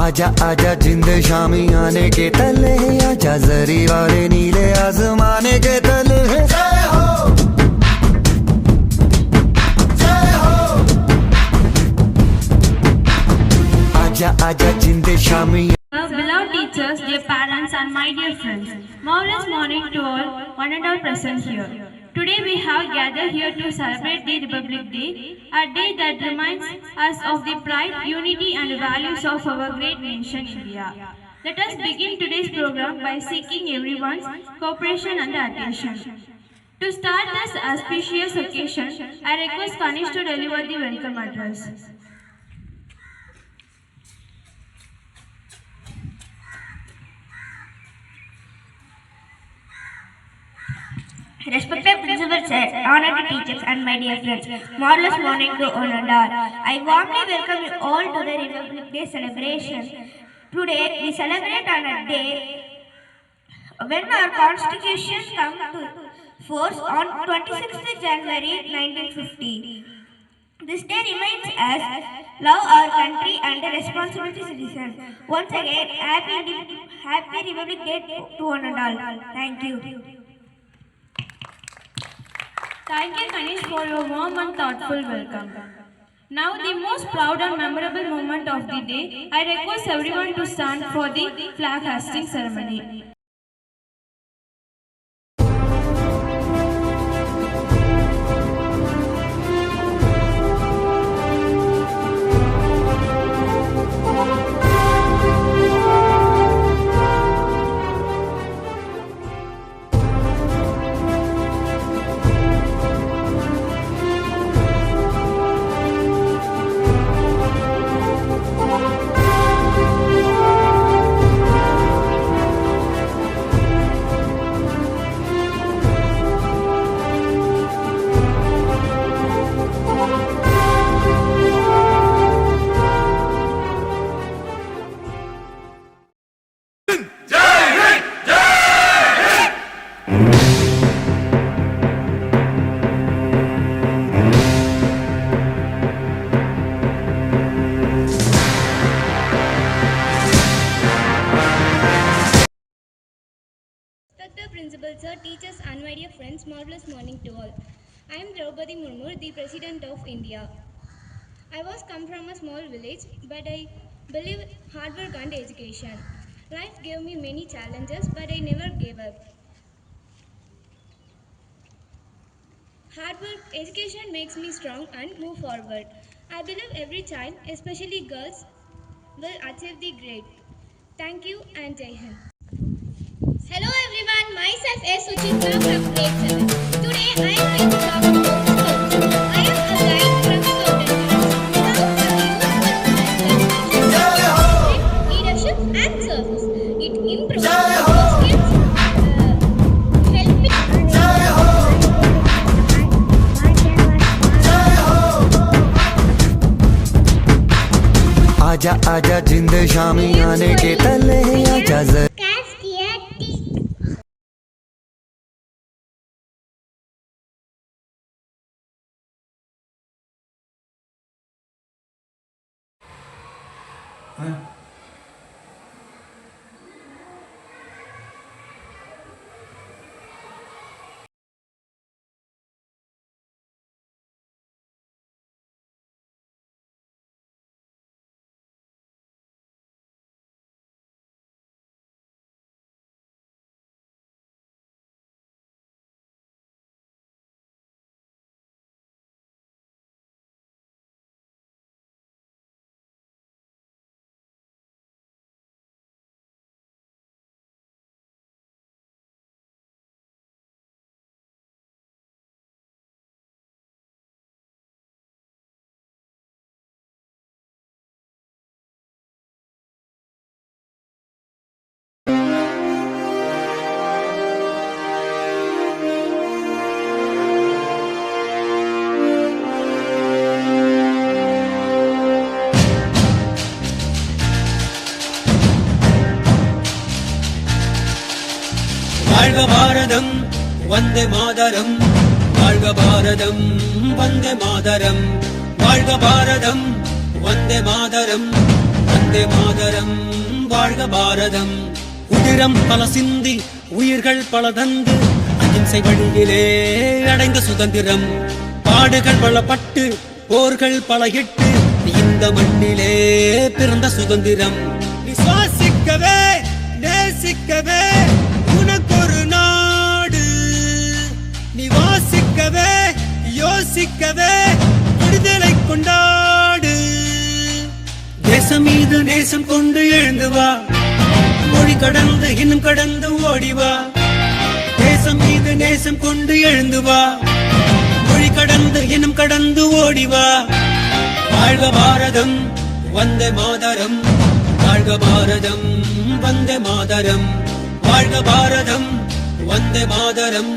आजा आजा जिंद शामी आने के तले, आजा जरी वाले नीले आसमाने के तले। जय हो, जय हो। आजा आजा जिंद Shami. Beloved teachers, dear parents and my dear friends, marvelous morning to all, one and all present here. Today we have gathered here to celebrate the Republic Day, a day that reminds us of the pride, unity and values of our great nation India. Let us begin today's program by seeking everyone's cooperation and attention. To start this auspicious occasion, I request Kanish to deliver the welcome address. Respected Principal Sir, honored teachers and my dear friends, marvelous morning to all and all. I warmly welcome you all to the Republic Day celebration. Today we celebrate on a day when our Constitution came to force on 26th January 1950. This day reminds us love our country and a responsibility citizen. Once again, happy Republic Day to one and all. Thank you. Thank you, Kanish, for your warm and thoughtful welcome. Now, the most proud and memorable moment of the day, I request everyone to stand for the flag hoisting ceremony. Principal Sir, teachers and my dear friends, marvelous morning to all. I am Draupadi Murmu, the President of India. I was come from a small village, but I believe hard work and education. Life gave me many challenges, but I never gave up. Hard work, education makes me strong and move forward. I believe every child, especially girls, will achieve the great. Thank you and Jai Hind. Hello everyone, myself is Suchitra from grade 7. Today I am going to talk about Scouts. I am a guide from Scout and Guides. Scouts are leadership and service. It improves skills, help me. आजा आजा जिंद शामी आने के तले, आजा जरी। Huh? பாரதம் வந்தே மாதரம் வாழ்க பாரதம் வந்தே மாதரம் வாழ்க பாரதம் வந்தே மாதரம் வந்தே மாதரம் வாழ்க பாரதம். உதிரம் பல சிந்தி உயிர்கள் பல தந்து அகிம்சை வழியிலே அடைந்த சுதந்திரம். பாடுகள் பலப்பட்டு போர்கள் பல இட்டு இந்த மண்ணிலே பிறந்த சுதந்திரம். நீ சுவாசிக்கவே நேசிக்கவே உனக்கொரு நாடு, நீ வாசிக்கவே யோசிக்கவே விடுதலை கொண்டாடு. தேசம் மீது நேசம் கொண்டு எழுந்து வா, மொழி கடந்து இன்னும் கடந்து ஓடிவா. தேசம் மீது நேசம் கொண்டு எழுந்து வா, மொழி கடந்து இன்னும் கடந்து ஓடிவா. வாழ்க பாரதம் வந்தே மாதரம் வாழ்க பாரதம் வந்தே மாதரம் வாழ்க பாரதம் வந்தே மாதரம்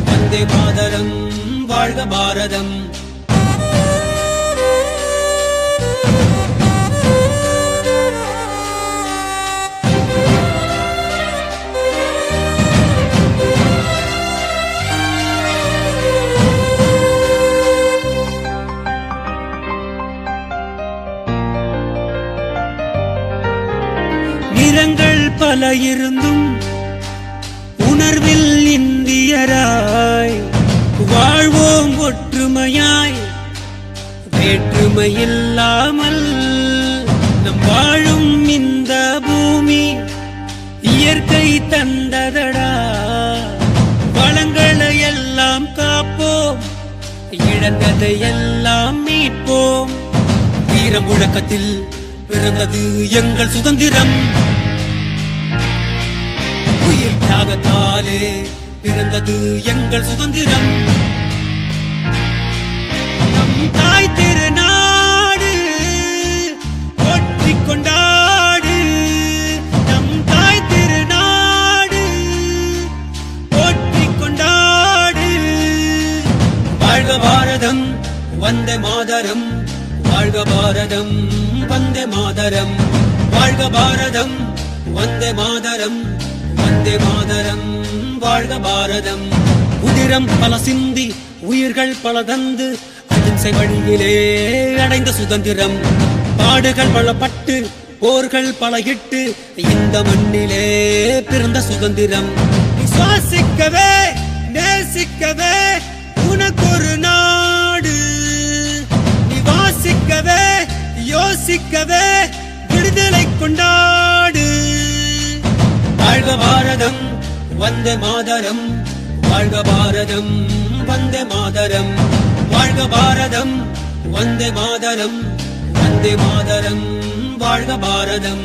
வந்தே மாதரம் வாழ்க பாரதம். நிறங்கள் பல இருந்தும் உணர்வில் இந்தியராய் வாழ்வோம் ஒற்றுமையாய், வேற்றுமை இல்லாமல் நம் வாழும் இந்த பூமி இயற்கை தந்ததடா. வளங்களை எல்லாம் காப்போம், இழந்ததை எல்லாம் மீட்போம். வீர முழக்கத்தில் பிறந்தது எங்கள் சுதந்திரம், உயிர் தியாகத்தாலே பிறந்தது எங்கள் சுதந்திரம். நம் தாய் திருநாடு போற்றி கொண்டாடு, நம் தாய் திருநாடு போற்றி கொண்டாடு. வாழ்க பாரதம் வந்தே மாதரம் வாழ்க பாரதம் வந்தே மாதரம் வாழ்க பாரதம் வந்தே மாதரம் வந்தே மாதரம் வாழ்க பாரதம். உதிரம் பல சிந்தி உயிர்கள் பல தந்து அகிம்சை வழியிலே அடைந்த சுதந்திரம். பாடுகள் பலப்பட்டு போர்கள் பல இட்டு இந்த மண்ணிலே பிறந்த சுதந்திரம். சுவாசிக்கவே நேசிக்கவே உனக்கொரு நாடு, நீ வாசிக்கவே யோசிக்கவே விடுதலை கொண்டாடு. வாழ்க பாரதம் வந்தே மாதரம் வாழ்க பாரதம் வந்தே மாதரம் வாழ்க பாரதம் வந்தே மாதரம் வந்தே மாதரம் வாழ்க பாரதம்.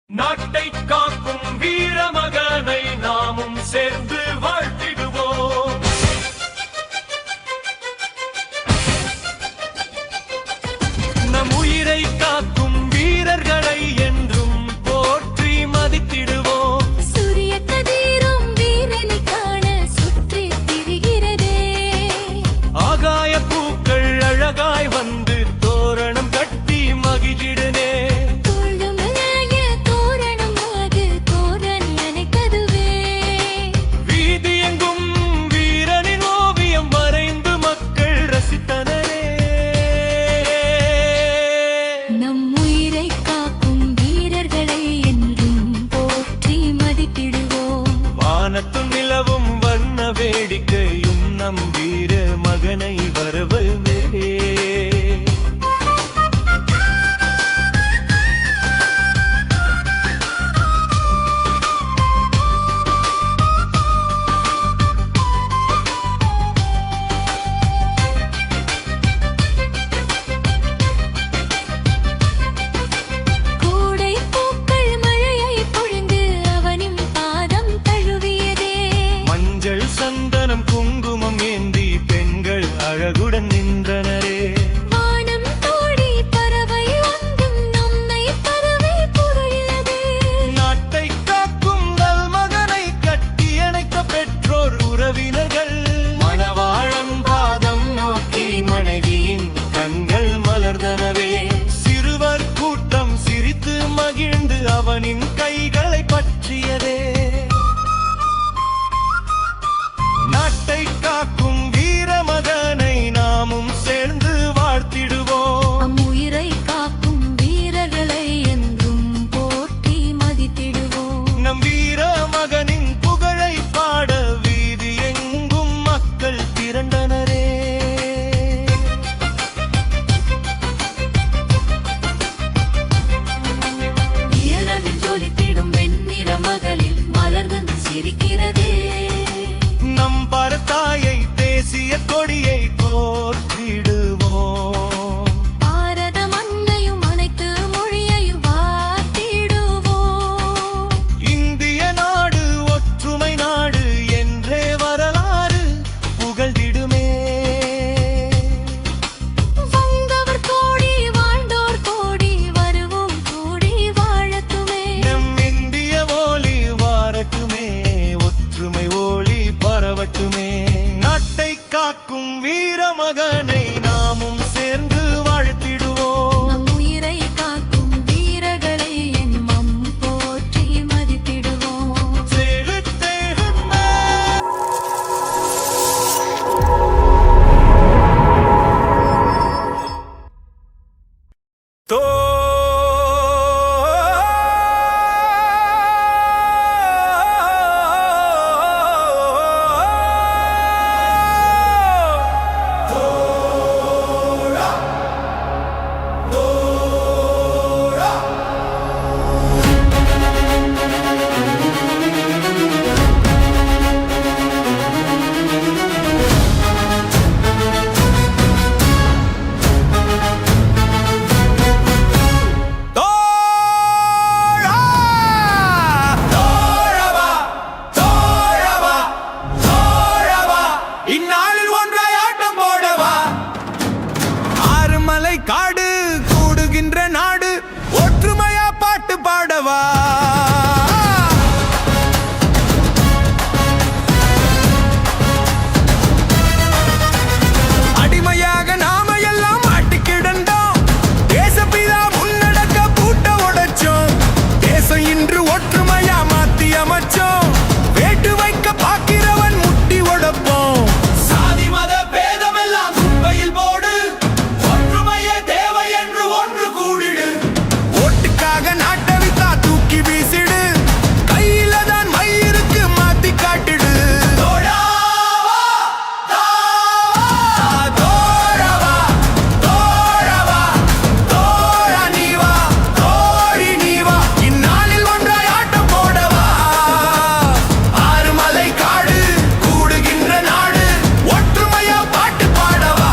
நாட்டை காக்கும் வீர மகனை நாமும் சேர்ந்து வாழ்த்திடுவோம். நம் உயிரை காக்கும் வீரர்களை என்றும் போற்றி மதித்திடுவோம். சூரிய கதிரும் வீரனை காண சுற்றி திரிகிறதே, ஆகாய பூக்கள் அழகாய் வந்து தோரணம் கட்டி மகிழ்ச்சிடுனே. தோழமையாய தோரணம் அது தோரண் எனக்கதுவே. வீதி எங்கும் காக்கும் வீரமகனை நாமும் சேர்ந்து வாழ்த்திடுவோம். நம் உயிரை காக்கும் வீரர்களை எம்மம் போற்றி மதித்திடுவோம். இந்நாளில் ஒன்றாய் ஆட்டம் போடவா. ஆறுமலை காடு கூடுகின்ற நாடு ஒற்றுமையா பாட்டு பாடவா. அடிமையாக நாம எல்லாம் மாட்டி கிடந்தோம். தேசப்பிதா முன்னடக்க பூட்ட உடைச்சோம். தேசம் இன்று ஒற்றுமையா மாத்தி அமைச்சோம். வேட்டு வைக்க பாக்கிறவன் முட்டி உடைப்போம். சாதி மத பேதமெல்லாம் குப்பையில் போடு. ஒற்றுமையே தேவை என்று ஒன்று கூடிடு. ஓட்டுக்காக நாட்டை வித்தா தூக்கி வீசிடு. கையில தான் மை இருக்கு மாத்தி காட்டிடு. தோழாவா, தோழவா, தோழவா, தோழா நீ வா, தோழி நீ வா. இந்நாளில் ஒன்றாய் ஆட்டம் போடவா. ஆறுமலை காடு கூடுகின்ற நாடு ஒற்றுமையா பாட்டு பாடவா.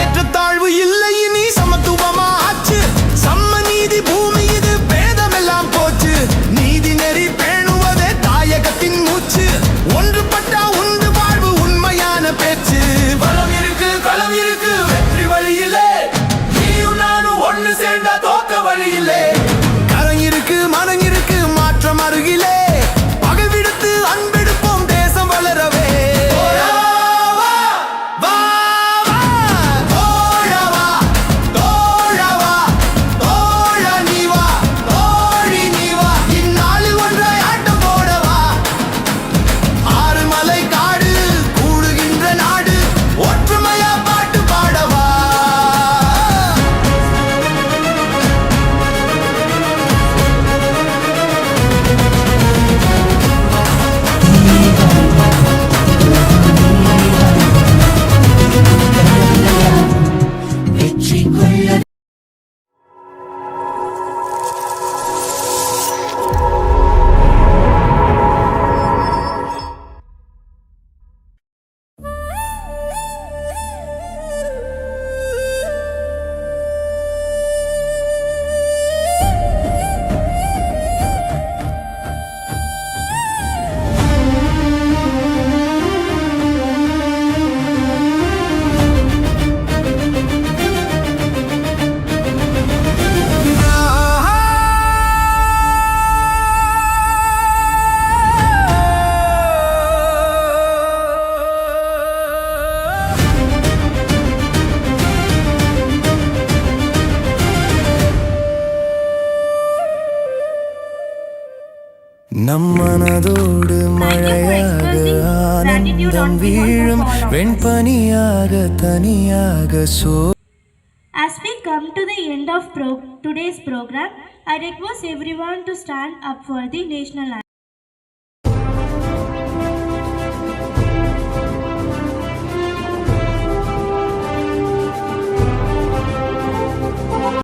ஏற்றத்தாழ்வு இல்லை இனி சமத்துவமா ஆச்சு. சமநீதி பூமி இது பேதமெல்லாம் போச்சு. நீதி நெறி பேணுவதே தாயகத்தின் மூச்சு. ஒன்றுபட்டா உண்டு வாழ்வு உண்மையான பேச்சு. பலம் இருக்கு களம் இருக்கு வெற்றி வழியிலே. நீயும் நானும் ஒண்ணு சேர்ந்தா தோக்க வழியிலே. கரம் இருக்கு மனம் இருக்கு மாற்றம் அருகிலே. பகை விடுத்து அன்பெடுப்போம் தேசம் வளரவே. வா, வா, தோழவா, தோழவா, தோழா நீ வா, தோழி நீ வா. இந்நாளில் ஒன்றாய் ஆட்டம் போடவா. ஆறுமலை காடு கூடுகின்ற நாடு ஒற்றுமையா பாட்டு பாடவா. நம் மனதோடு மழையாக ஆனந்தம் வீழும் வெண்பனியாக தனியாக As we come to the end of today's program, I request everyone to stand up for the national anthem.